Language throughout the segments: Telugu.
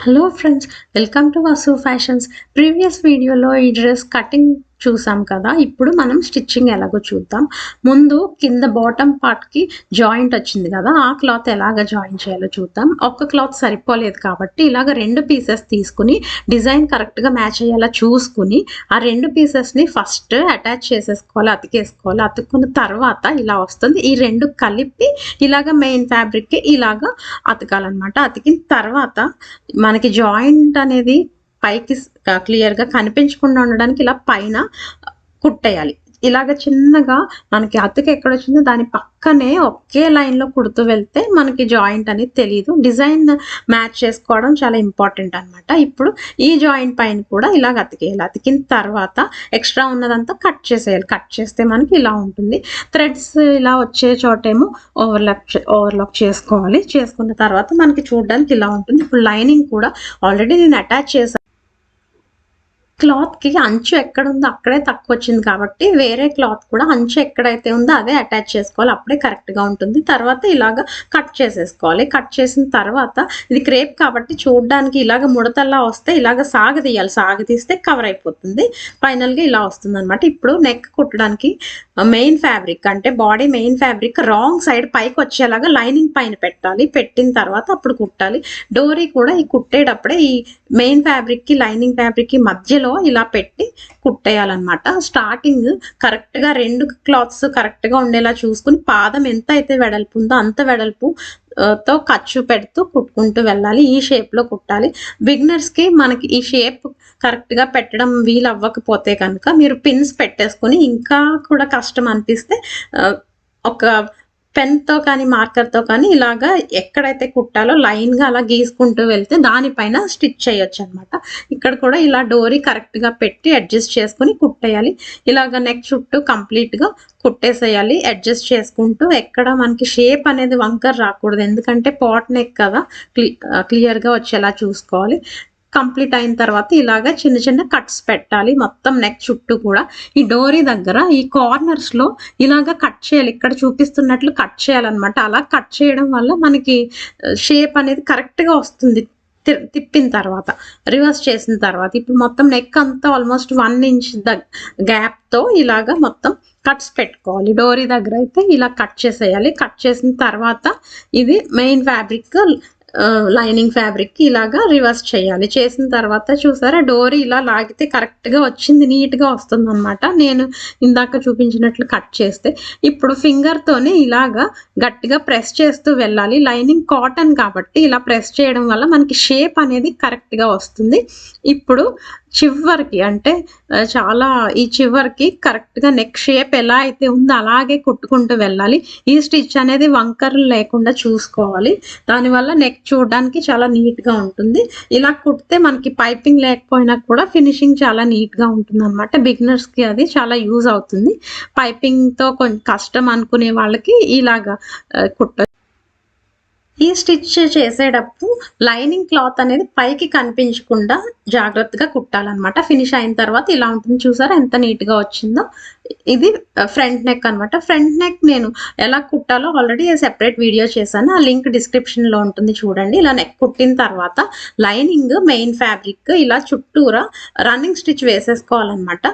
Hello friends, welcome to Vasu fashions. Previous వీడియోలో ఈ డ్రెస్ కటింగ్ చూసాం కదా. ఇప్పుడు మనం స్టిచ్చింగ్ ఎలాగో చూద్దాం. ముందు కింద బాటమ్ పార్ట్కి జాయింట్ వచ్చింది కదా, ఆ క్లాత్ ఎలాగ జాయిన్ చేయాలో చూద్దాం. ఒక్క క్లాత్ సరిపోలేదు కాబట్టి ఇలాగ 2 పీసెస్ తీసుకుని డిజైన్ కరెక్ట్గా మ్యాచ్ అయ్యేలా చూసుకుని ఆ 2 పీసెస్ని ఫస్ట్ అటాచ్ చేసేసుకోవాలి, అతికేసుకోవాలి. అతుక్కున్న తర్వాత ఇలా వస్తుంది. ఈ 2 కలిపి ఇలాగ మెయిన్ ఫ్యాబ్రిక్కి ఇలాగ అతకాలన్నమాట. అతికిన తర్వాత మనకి జాయింట్ అనేది పైకి క్లియర్గా కనిపించకుండా ఉండడానికి ఇలా పైన కుట్టేయాలి. ఇలాగ చిన్నగా మనకి అతుకు ఎక్కడ వచ్చిందో దాని పక్కనే ఒకే లైన్లో కుడుతూ వెళ్తే మనకి జాయింట్ అనేది తెలియదు. డిజైన్ మ్యాచ్ చేసుకోవడం చాలా ఇంపార్టెంట్ అనమాట. ఇప్పుడు ఈ జాయింట్ పైన కూడా ఇలాగ అతికేయాలి. అతికిన తర్వాత ఎక్స్ట్రా ఉన్నదంతా కట్ చేసేయాలి. కట్ చేస్తే మనకి ఇలా ఉంటుంది. థ్రెడ్స్ ఇలా వచ్చే చోటేమో ఓవర్లాక్ చేసుకోవాలి. చేసుకున్న తర్వాత మనకి చూడడానికి ఇలా ఉంటుంది. ఇప్పుడు లైనింగ్ కూడా ఆల్రెడీ నేను అటాచ్ చేశాను. క్లాత్కి అంచు ఎక్కడ ఉందో అక్కడే తక్కువ వచ్చింది కాబట్టి వేరే క్లాత్ కూడా అంచు ఎక్కడైతే ఉందో అదే అటాచ్ చేసుకోవాలి. అప్పుడే కరెక్ట్గా ఉంటుంది. తర్వాత ఇలాగ కట్ చేసేసుకోవాలి. కట్ చేసిన తర్వాత ఇది క్రేప్ కాబట్టి చూడడానికి ఇలాగ ముడతల్లా వస్తే ఇలాగ సాగదీయాలి. సాగదీస్తే కవర్ అయిపోతుంది. ఫైనల్గా ఇలా వస్తుంది అనమాట. ఇప్పుడు నెక్ కుట్టడానికి మెయిన్ ఫ్యాబ్రిక్ అంటే body main fabric wrong side పైకి వచ్చేలాగా లైనింగ్ పైన పెట్టాలి. పెట్టిన తర్వాత అప్పుడు కుట్టాలి. డోరీ కూడా ఈ కుట్టేటప్పుడే ఈ మెయిన్ ఫ్యాబ్రిక్కి లైనింగ్ ఫ్యాబ్రిక్కి మధ్యలో ఇలా పెట్టి కుట్టేయాలన్నమాట. స్టార్టింగ్ కరెక్ట్గా 2 క్లాత్స్ కరెక్ట్గా ఉండేలా చూసుకుని పాదం ఎంత అయితే వెడల్పు ఉందో అంత వెడల్పు తో ఖర్చు పెడుతూ కుట్టుకుంటూ వెళ్ళాలి. ఈ షేప్లో కుట్టాలి. బిగినర్స్కి మనకి ఈ షేప్ కరెక్ట్గా పెట్టడం వీలు అవ్వకపోతే కనుక మీరు పిన్స్ పెట్టేసుకుని ఇంకా కూడా కష్టం అనిపిస్తే ఒక పెన్తో కానీ మార్కర్తో కానీ ఇలాగా ఎక్కడైతే కుట్టాలో లైన్గా అలా గీసుకుంటూ వెళ్తే దానిపైన స్టిచ్ చేయొచ్చు అనమాట. ఇక్కడ కూడా ఇలా డోరీ కరెక్ట్గా పెట్టి అడ్జస్ట్ చేసుకుని కుట్టేయాలి. ఇలాగ నెక్ చుట్టూ కంప్లీట్గా కుట్టేసేయాలి. అడ్జస్ట్ చేసుకుంటూ ఎక్కడ మనకి షేప్ అనేది వంకర్ రాకూడదు. ఎందుకంటే పాట్ నెక్ కదా, క్లియర్గా వచ్చేలా చూసుకోవాలి. కంప్లీట్ అయిన తర్వాత ఇలాగా చిన్న చిన్న కట్స్ పెట్టాలి మొత్తం నెక్ చుట్టూ కూడా. ఈ డోరీ దగ్గర ఈ కార్నర్స్లో ఇలాగా కట్ చేయాలి. ఇక్కడ చూపిస్తున్నట్లు కట్ చేయాలన్నమాట. అలా కట్ చేయడం వల్ల మనకి షేప్ అనేది కరెక్ట్గా వస్తుంది. తిప్పిన తర్వాత రివర్స్ చేసిన తర్వాత ఇప్పుడు మొత్తం నెక్ అంతా ఆల్మోస్ట్ 1 ఇంచ్ గ్యాప్తో ఇలాగా మొత్తం కట్స్ పెట్టుకోవాలి. డోరీ దగ్గర అయితే ఇలా కట్ చేసేయాలి. కట్ చేసిన తర్వాత ఇది మెయిన్ ఫ్యాబ్రిక్ లైనింగ్ ఫ్యాబ్రిక్కి ఇలాగా రివర్స్ చేయాలి. చేసిన తర్వాత చూసారా డోరీ ఇలా లాగితే కరెక్ట్గా వచ్చింది, నీట్గా వస్తుంది అనమాట. నేను ఇందాక చూపించినట్లు కట్ చేస్తే ఇప్పుడు ఫింగర్తోనే ఇలాగా గట్టిగా ప్రెస్ చేస్తూ వెళ్ళాలి. లైనింగ్ కాటన్ కాబట్టి ఇలా ప్రెస్ చేయడం వల్ల మనకి షేప్ అనేది కరెక్ట్గా వస్తుంది. ఇప్పుడు చివరికి అంటే చాలా ఈ చివరికి కరెక్ట్గా నెక్ షేప్ ఎలా అయితే ఉందో అలాగే కుట్టుకుంటూ వెళ్ళాలి. ఈ స్టిచ్ అనేది వంకర్లు లేకుండా చూసుకోవాలి. దానివల్ల నెక్ చూడడానికి చాలా నీట్గా ఉంటుంది. ఇలా కుడితే మనకి పైపింగ్ లేకపోయినా కూడా ఫినిషింగ్ చాలా నీట్గా ఉంటుంది అనమాట. బిగినర్స్కి అది చాలా యూజ్ అవుతుంది. పైపింగ్తో కొంచెం కష్టం అనుకునే వాళ్ళకి ఇలాగా కుట్ట. ఈ స్టిచ్ చేసేటప్పుడు లైనింగ్ క్లాత్ అనేది పైకి కనిపించకుండా జాగ్రత్తగా కుట్టాలన్నమాట. ఫినిష్ అయిన తర్వాత ఇలా ఉంటుంది. చూసారా ఎంత నీట్గా వచ్చిందో. ఇది ఫ్రంట్ నెక్ అనమాట. ఫ్రంట్ నెక్ నేను ఎలా కుట్టాలో ఆల్రెడీ సెపరేట్ వీడియో చేశాను. ఆ లింక్ డిస్క్రిప్షన్లో ఉంటుంది చూడండి. ఇలా నెక్ కుట్టిన తర్వాత లైనింగ్ మెయిన్ ఫ్యాబ్రిక్ ఇలా చుట్టూరా రన్నింగ్ స్టిచ్ వేసేసుకోవాలన్నమాట.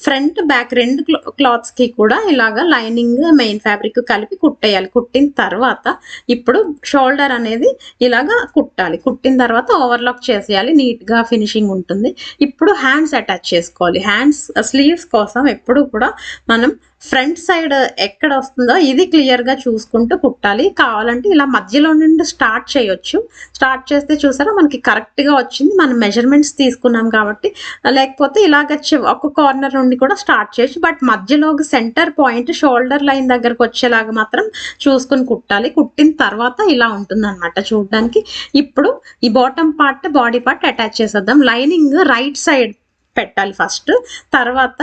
ఫ్రంట్ బ్యాక్ 2 క్లాత్స్కి కూడా ఇలాగా లైనింగ్ మెయిన్ ఫ్యాబ్రిక్ కలిపి కుట్టేయాలి. కుట్టిన తర్వాత ఇప్పుడు షోల్డర్ అనేది ఇలాగా కుట్టాలి. కుట్టిన తర్వాత ఓవర్లాక్ చేసేయాలి. నీట్గా ఫినిషింగ్ ఉంటుంది. ఇప్పుడు హ్యాండ్స్ అటాచ్ చేసుకోవాలి. హ్యాండ్స్ స్లీవ్స్ కోసం ఎప్పుడు కూడా మనం ఫ్రంట్ సైడ్ ఎక్కడ వస్తుందో ఇది క్లియర్గా చూసుకుంటూ కుట్టాలి. కావాలంటే ఇలా మధ్యలో నుండి స్టార్ట్ చేయొచ్చు. స్టార్ట్ చేస్తే చూసారా మనకి కరెక్ట్గా వచ్చింది. మనం మెజర్మెంట్స్ తీసుకున్నాం కాబట్టి. లేకపోతే ఇలాగ ఒక కార్నర్ నుండి కూడా స్టార్ట్ చేయొచ్చు. బట్ మధ్యలో సెంటర్ పాయింట్ షోల్డర్ లైన్ దగ్గరకు వచ్చేలాగా మాత్రం చూసుకుని కుట్టాలి. కుట్టిన తర్వాత ఇలా ఉంటుంది అనమాట చూడడానికి. ఇప్పుడు ఈ bottom part body part attach చేసేద్దాం. లైనింగ్ రైట్ సైడ్ పెట్టాలి ఫస్ట్. తర్వాత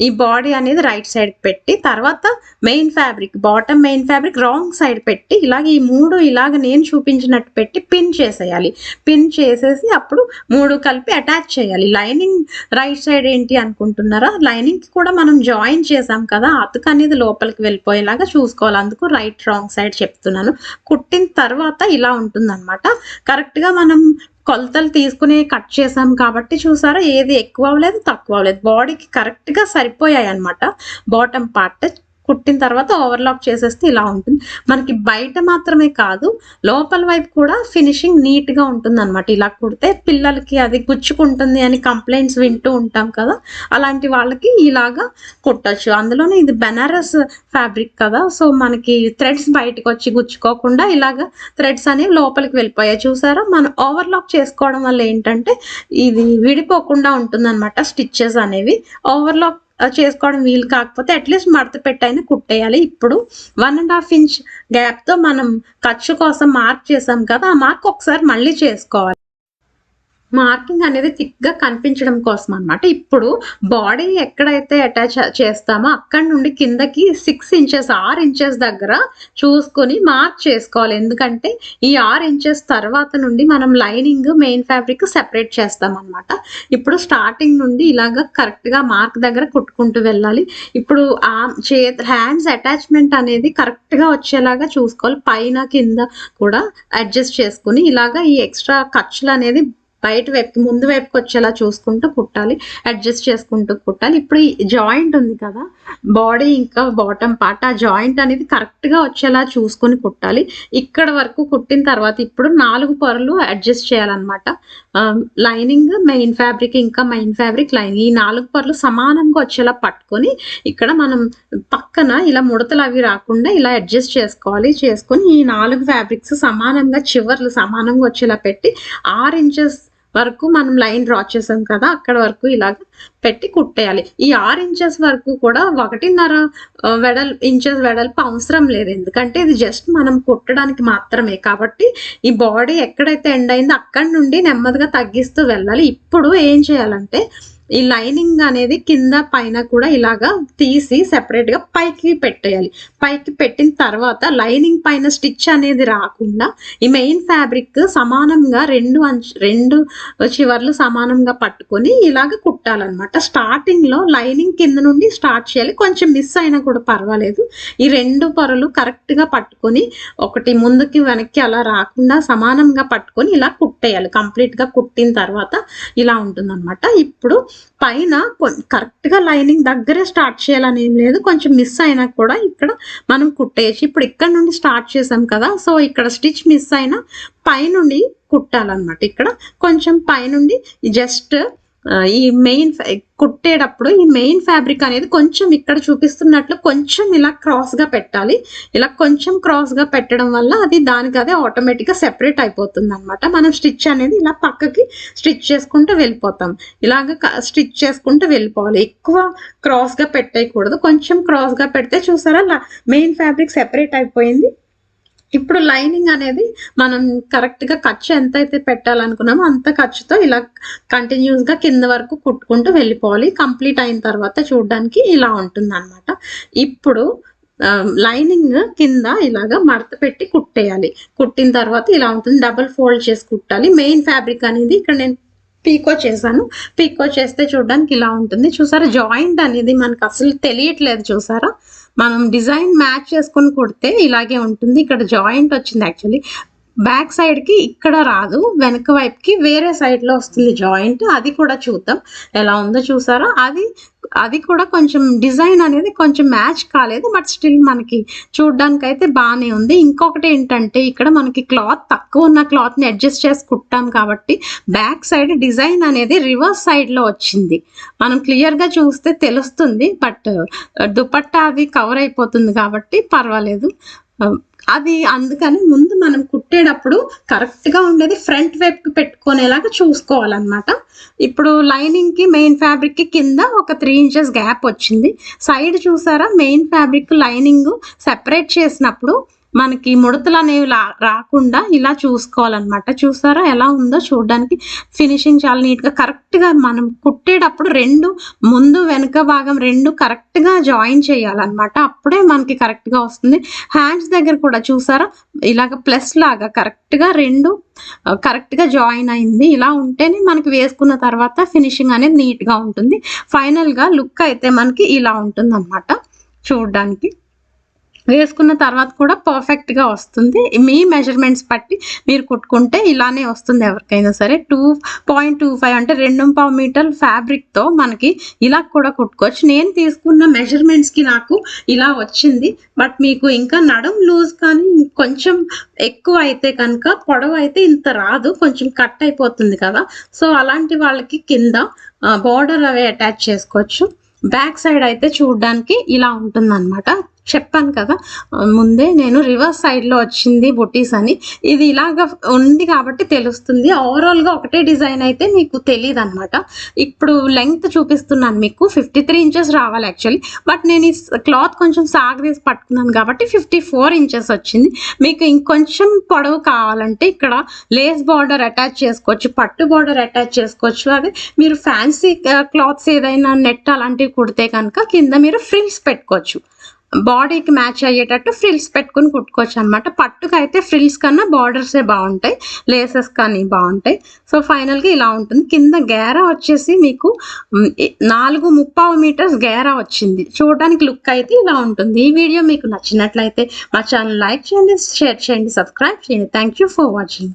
ఈ బాడీ అనేది రైట్ సైడ్ పెట్టి తర్వాత main fabric bottom main fabric wrong side పెట్టి ఇలాగ ఈ 3 ఇలాగ నేను చూపించినట్టు పెట్టి పిన్ చేసేయాలి. పిన్ చేసేసి అప్పుడు 3 కలిపి అటాచ్ చేయాలి. లైనింగ్ రైట్ సైడ్ ఏంటి అనుకుంటున్నారా? లైనింగ్కి కూడా మనం జాయిన్ చేసాం కదా, అతుకు అనేది లోపలికి వెళ్ళిపోయేలాగా చూసుకోవాలి. అందుకు రైట్ రాంగ్ సైడ్ చెప్తున్నాను. కుట్టిన తర్వాత ఇలా ఉంటుంది అనమాట. కరెక్ట్గా మనం కొలతలు తీసుకుని కట్ చేసాం కాబట్టి చూసారా ఏది ఎక్కువ అవ్వలేదు తక్కువ అవ్వలేదు, బాడీకి కరెక్ట్గా సరిపోయాయి అనమాట. బాటమ్ పార్ట్ కుట్టిన తర్వాత ఓవర్లాక్ చేసేస్తే ఇలా ఉంటుంది. మనకి బయట మాత్రమే కాదు లోపల వైపు కూడా ఫినిషింగ్ నీట్ గా ఉంటుంది అనమాట. ఇలా కుడితే పిల్లలకి అది గుచ్చుకుంటుంది అని కంప్లైంట్స్ వింటూ ఉంటాం కదా, అలాంటి వాళ్ళకి ఇలాగా కుట్టచ్చు. అందులోనే ఇది బెనారస్ ఫ్యాబ్రిక్ కదా, సో మనకి థ్రెడ్స్ బయటకు వచ్చి గుచ్చుకోకుండా ఇలాగా థ్రెడ్స్ అనేవి లోపలికి వెళ్ళిపోయాయి. చూసారా, మనం ఓవర్లాక్ చేసుకోవడం వల్ల ఏంటంటే ఇది విడిపోకుండా ఉంటుంది అనమాట. స్టిచ్చెస్ అనేవి ఓవర్లాక్ చేసుకోవడం వీలు కాకపోతే అట్లీస్ట్ మడత పెట్టైనా కుట్టేయాలి. ఇప్పుడు 1.5 ఇంచ్ గ్యాప్ తో మనం ఖర్చు కోసం మార్క్ చేసాం కదా, ఆ మార్క్ ఒకసారి మళ్ళీ చేసుకోవాలి. మార్కింగ్ అనేది థిక్ గా కనిపించడం కోసం అనమాట. ఇప్పుడు బాడీ ఎక్కడైతే అటాచ్ చేస్తామో అక్కడ నుండి కిందకి 6 ఇంచెస్ 6 ఇంచెస్ దగ్గర చూసుకొని మార్క్ చేసుకోవాలి. ఎందుకంటే ఈ 6 ఇంచెస్ తర్వాత నుండి మనం లైనింగ్ మెయిన్ ఫ్యాబ్రిక్ సెపరేట్ చేస్తాం అనమాట. ఇప్పుడు స్టార్టింగ్ నుండి ఇలాగ కరెక్ట్ గా మార్క్ దగ్గర కుట్టుకుంటూ వెళ్ళాలి. ఇప్పుడు ఆ హ్యాండ్స్ అటాచ్మెంట్ అనేది కరెక్ట్ గా వచ్చేలాగా చూసుకోవాలి. పైన కింద కూడా అడ్జస్ట్ చేసుకుని ఇలాగా ఈ ఎక్స్ట్రా ఖర్చులు అనేది బయట వైపుకి ముందు వైపుకి వచ్చేలా చూసుకుంటూ కుట్టాలి, అడ్జస్ట్ చేసుకుంటూ కుట్టాలి. ఇప్పుడు ఈ జాయింట్ ఉంది కదా బాడీ ఇంకా బాటమ్ పార్ట్, ఆ జాయింట్ అనేది కరెక్ట్ గా వచ్చేలా చూసుకొని కుట్టాలి. ఇక్కడ వరకు కుట్టిన తర్వాత ఇప్పుడు 4 పొరలు అడ్జస్ట్ చేయాలన్నమాట. లైనింగ్ మెయిన్ ఫ్యాబ్రిక్ ఇంకా మెయిన్ ఫ్యాబ్రిక్ లైనింగ్, ఈ 4 పొరలు సమానంగా వచ్చేలా పట్టుకొని ఇక్కడ మనం పక్కన ఇలా ముడతలు అవి రాకుండా ఇలా అడ్జస్ట్ చేసుకోవాలి. చేసుకొని ఈ 4 ఫ్యాబ్రిక్స్ సమానంగా చివర్లు సమానంగా వచ్చేలా పెట్టి 6 ఇంచెస్ వరకు మనం లైన్ డ్రా చేసాం కదా, అక్కడ వరకు ఇలాగ పెట్టి కుట్టేయాలి. ఈ 6 ఇంచెస్ వరకు కూడా 1.5 ఇంచెస్ వెడల్పు అవసరం లేదు, ఎందుకంటే ఇది జస్ట్ మనం కుట్టడానికి మాత్రమే కాబట్టి ఈ బాడీ ఎక్కడైతే ఎండ్ అయిందో అక్కడి నుండి నెమ్మదిగా తగ్గిస్తూ వెళ్ళాలి. ఇప్పుడు ఏం చేయాలంటే ఈ లైనింగ్ అనేది కింద పైన కూడా ఇలాగా తీసి సెపరేట్ గా పైకి పెట్టేయాలి. పైకి పెట్టిన తర్వాత లైనింగ్ పైన స్టిచ్ అనేది రాకుండా ఈ మెయిన్ ఫ్యాబ్రిక్ సమానంగా రెండు చివర్లు సమానంగా పట్టుకొని ఇలాగ కుట్టాలన్నమాట. స్టార్టింగ్ లో లైనింగ్ కింద నుండి స్టార్ట్ చేయాలి, కొంచెం మిస్ అయినా కూడా పర్వాలేదు. ఈ 2 పొరలు కరెక్ట్ గా పట్టుకొని ఒకటి ముందుకి వెనక్కి అలా రాకుండా సమానంగా పట్టుకొని ఇలా కుట్టేయాలి. కంప్లీట్ గా కుట్టిన తర్వాత ఇలా ఉంటుందన్నమాట. ఇప్పుడు పైన కరెక్ట్ గా లైనింగ్ దగ్గరే స్టార్ట్ చేయాలని ఏం లేదు, కొంచెం మిస్ అయినా కూడా ఇక్కడ మనం కుట్టేయచ్చు. ఇప్పుడు ఇక్కడ నుండి స్టార్ట్ చేసాం కదా, సో ఇక్కడ స్టిచ్ మిస్ అయినా పైనుండి కుట్టాలన్నమాట. ఇక్కడ కొంచెం పైనుండి జస్ట్ ఈ మెయిన్ కుట్టేటప్పుడు ఈ మెయిన్ ఫ్యాబ్రిక్ అనేది కొంచెం ఇక్కడ చూపిస్తున్నట్లు కొంచెం ఇలా క్రాస్ గా పెట్టాలి. ఇలా కొంచెం క్రాస్ గా పెట్టడం వల్ల అది దానికి అదే ఆటోమేటిక్ గా సెపరేట్ అయిపోతుంది అనమాట. మనం స్టిచ్ అనేది ఇలా పక్కకి స్టిచ్ చేసుకుంటూ వెళ్ళిపోతాం, ఇలాగ స్టిచ్ చేసుకుంటూ వెళ్ళిపోవాలి. ఎక్కువ క్రాస్ గా పెట్టేయకూడదు, కొంచెం క్రాస్ గా పెడితే చూసారా మెయిన్ ఫ్యాబ్రిక్ సెపరేట్ అయిపోయింది. ఇప్పుడు లైనింగ్ అనేది మనం కరెక్ట్ గా ఖర్చు ఎంతైతే పెట్టాలనుకున్నామో అంత ఖర్చుతో ఇలా కంటిన్యూస్ గా కింద వరకు కుట్టుకుంటూ వెళ్ళిపోవాలి. కంప్లీట్ అయిన తర్వాత చూడడానికి ఇలా ఉంటుంది అనమాట. ఇప్పుడు లైనింగ్ కింద ఇలాగా మడత పెట్టి కుట్టేయాలి. కుట్టిన తర్వాత ఇలా ఉంటుంది, డబుల్ ఫోల్డ్ చేసి కుట్టాలి. మెయిన్ ఫ్యాబ్రిక్ అనేది ఇక్కడ నేను పీకో చేశాను, పీకో చేస్తే చూడడానికి ఇలా ఉంటుంది. చూసారా జాయింట్ అనేది మనకు అసలు తెలియట్లేదు. చూసారా మనం డిజైన్ మ్యాచ్ చేసుకొని కుడితే ఇలాగే ఉంటుంది. ఇక్కడ జాయింట్ వచ్చింది, యాక్చువల్లీ బ్యాక్ సైడ్ కి ఇక్కడ రాదు, వెనక వైపుకి వేరే సైడ్ లో వస్తుంది జాయింట్. అది కూడా చూద్దాం ఎలా ఉందో. చూసారా అది కూడా కొంచెం డిజైన్ అనేది కొంచెం మ్యాచ్ కాలేదు, బట్ స్టిల్ మనకి చూడడానికి అయితే బాగానే ఉంది. ఇంకొకటి ఏంటంటే ఇక్కడ మనకి క్లాత్ తక్కువ ఉన్న క్లాత్ ని అడ్జస్ట్ చేసి కుట్టాం కాబట్టి బ్యాక్ సైడ్ డిజైన్ అనేది రివర్స్ సైడ్ లో వచ్చింది. మనం క్లియర్ గా చూస్తే తెలుస్తుంది, బట్ దుపట్టా అది కవర్ అయిపోతుంది కాబట్టి పర్వాలేదు. అది అందుకని ముందు మనం కుట్టేటప్పుడు కరెక్ట్ గా ఉండేది ఫ్రంట్ వైపుకి పెట్టుకునేలాగా చూసుకోవాలన్నమాట. ఇప్పుడు లైనింగ్ కి మెయిన్ ఫ్యాబ్రిక్ కి కింద ఒక 3 ఇంచెస్ గ్యాప్ వచ్చింది. సైడ్ చూసారా మెయిన్ ఫ్యాబ్రిక్ లైనింగ్ సెపరేట్ చేసినప్పుడు మనకి ముడతలు అనేవి రాకుండా ఇలా చూసుకోవాలన్నమాట. చూసారా ఎలా ఉందో చూడడానికి ఫినిషింగ్ చాలా నీట్ గా కరెక్ట్ గా మనం కుట్టేటప్పుడు ముందు వెనుక భాగం 2 కరెక్ట్ గా జాయిన్ చేయాలన్నమాట. అప్పుడే మనకి కరెక్ట్ గా వస్తుంది. హ్యాండ్స్ దగ్గర కూడా చూసారా ఇలాగ ప్లస్ లాగా కరెక్ట్ గా 2 కరెక్ట్ గా జాయిన్ అయింది. ఇలా ఉంటేనే మనకి వేసుకున్న తర్వాత ఫినిషింగ్ అనేది నీట్ గా ఉంటుంది. ఫైనల్ గా లుక్ అయితే మనకి ఇలా ఉంటుంది అన్నమాట చూడడానికి. వేసుకున్న తర్వాత కూడా పర్ఫెక్ట్‌గా వస్తుంది. మీ మెజర్‌మెంట్స్ బట్టి మీరు కుట్టుకుంటే ఇలానే వస్తుంది ఎవరికైనా సరే. 2.25 అంటే 2.25 మీటర్ల ఫ్యాబ్రిక్‌తో మనకి ఇలా కూడా కుట్టుకోవచ్చు. నేను తీసుకున్న మెజర్‌మెంట్స్‌కి నాకు ఇలా వచ్చింది. బట్ మీకు ఇంకా నడుం లూజ్ కానీ కొంచెం ఎక్కువ అయితే కనుక పొడవైతే ఇంత రాదు. కొంచెం కట్ అయిపోతుంది కదా! సో, అలాంటి వాళ్ళకి కింద బోర్డర్ అవి అటాచ్ చేసుకోవచ్చు. బ్యాక్ సైడ్ అయితే చూడ్డానికి ఇలా ఉంటుందన్నమాట. చెప్పాను కదా! ముందే నేను రివర్స్ సైడ్‌లో వచ్చింది బుటీస్ అని. ఇది ఇలాగ ఉంది కాబట్టి తెలుస్తుంది. ఓవరాల్‌గా ఒకటే డిజైన్ అయితే మీకు తెలీదనమాట. ఇప్పుడు లెంగ్త్ చూపిస్తున్నాను మీకు. 53 ఇంచెస్ రావాలి యాక్చువల్లీ. బట్ నేను ఈ క్లాత్ కొంచెం సాగదీసి పట్టుకున్నాను కాబట్టి 54 ఇంచెస్ వచ్చింది. మీకు ఇంకొంచెం పొడవు కావాలంటే ఇక్కడ లేస్ బార్డర్ అటాచ్ చేసుకోవచ్చు. పట్టు బార్డర్ అటాచ్ చేసుకోవచ్చు. అదే మీరు ఫ్యాన్సీ క్లాత్స్ ఏదైనా నెట్ అలాంటివి కుడితే కనుక కింద మీరు ఫ్రిల్స్ పెట్టుకోవచ్చు. బాడీకి మ్యాచ్ అయ్యేటట్టు ఫ్రిల్స్ పెట్టుకొని కుట్టుకోవచ్చు అనమాట. పట్టుకైతే ఫ్రిల్స్ కన్నా బార్డర్సే బాగుంటాయి. లేసెస్ కానీ బాగుంటాయి. సో, ఫైనల్‌గా ఇలా ఉంటుంది. కింద గేరా వచ్చేసి మీకు 4.25 మీటర్స్ గేరా వచ్చింది. చూడడానికి లుక్ అయితే ఇలా ఉంటుంది. ఈ వీడియో మీకు నచ్చినట్లయితే మా ఛానల్ లైక్ చేయండి, షేర్ చేయండి, సబ్స్క్రైబ్ చేయండి. Thank you for watching.